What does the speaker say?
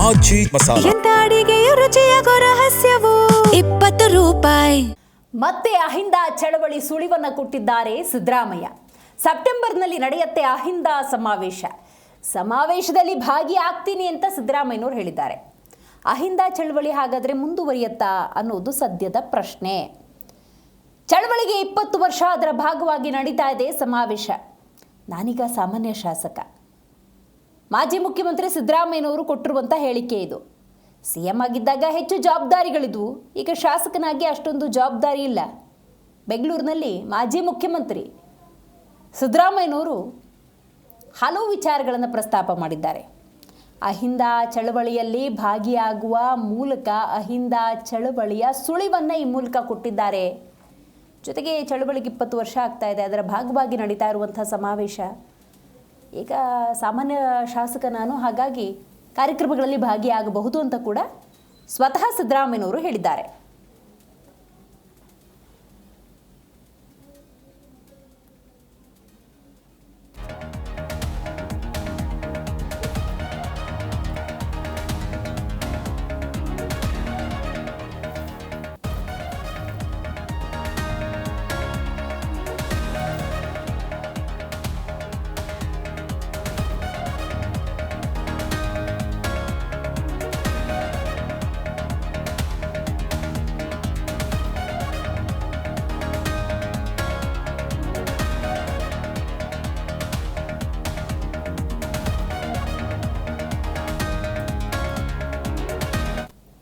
ಮಾಜಿ ಮಸಾಲ. ಎಂತ ಅಡಿಗೆಯ ರುಚಿಯಾಗೋ ರಹಸ್ಯವು 20 ರೂಪಾಯಿ. ಮತ್ತೆ ಅಹಿಂದ ಚಳವಳಿ ಸುಳಿವನ್ನು ಕೊಟ್ಟಿದ್ದಾರೆ ಸಿದ್ದರಾಮಯ್ಯ. ಸೆಪ್ಟೆಂಬರ್ನಲ್ಲಿ ನಡೆಯುತ್ತೆ ಅಹಿಂದ ಸಮಾವೇಶದಲ್ಲಿ ಭಾಗಿಯಾಗ್ತೀನಿ ಅಂತ ಸಿದ್ದರಾಮಯ್ಯನವರು ಹೇಳಿದ್ದಾರೆ. ಅಹಿಂದ ಚಳವಳಿ ಹಾಗಾದರೆ ಮುಂದುವರಿಯುತ್ತಾ ಅನ್ನೋದು ಸದ್ಯದ ಪ್ರಶ್ನೆ. ಚಳವಳಿಗೆ 20 ವರ್ಷ, ಅದರ ಭಾಗವಾಗಿ ನಡೀತಾ ಇದೆ ಸಮಾವೇಶ. ನಾನೀಗ ಸಾಮಾನ್ಯ ಶಾಸಕ. ಮಾಜಿ ಮುಖ್ಯಮಂತ್ರಿ ಸಿದ್ದರಾಮಯ್ಯನವರು ಕೊಟ್ಟಿರುವಂಥ ಹೇಳಿಕೆ ಇದು. CM ಆಗಿದ್ದಾಗ ಹೆಚ್ಚು ಜವಾಬ್ದಾರಿಗಳಿದ್ವು, ಈಗ ಶಾಸಕನಾಗಿ ಅಷ್ಟೊಂದು ಜವಾಬ್ದಾರಿ ಇಲ್ಲ. ಬೆಂಗಳೂರಿನಲ್ಲಿ ಮಾಜಿ ಮುಖ್ಯಮಂತ್ರಿ ಸಿದ್ದರಾಮಯ್ಯನವರು ಹಲವು ವಿಚಾರಗಳನ್ನು ಪ್ರಸ್ತಾಪ ಮಾಡಿದ್ದಾರೆ. ಅಹಿಂದ ಚಳವಳಿಯಲ್ಲಿ ಭಾಗಿಯಾಗುವ ಮೂಲಕ ಅಹಿಂದ ಚಳವಳಿಯ ಸುಳಿವನ್ನು ಈ ಮೂಲಕ ಕೊಟ್ಟಿದ್ದಾರೆ. ಜೊತೆಗೆ ಚಳವಳಿಗೆ 20 ವರ್ಷ ಆಗ್ತಾ ಇದೆ, ಅದರ ಭಾಗವಾಗಿ ನಡೀತಾ ಇರುವಂಥ ಸಮಾವೇಶ. ಈಗ ಸಾಮಾನ್ಯ ಶಾಸಕ ನಾನು, ಹಾಗಾಗಿ ಕಾರ್ಯಕ್ರಮಗಳಲ್ಲಿ ಭಾಗಿಯಾಗಬಹುದು ಅಂತ ಕೂಡ ಸ್ವತಃ ಸಿದ್ದರಾಮಯ್ಯನವರು ಹೇಳಿದ್ದಾರೆ.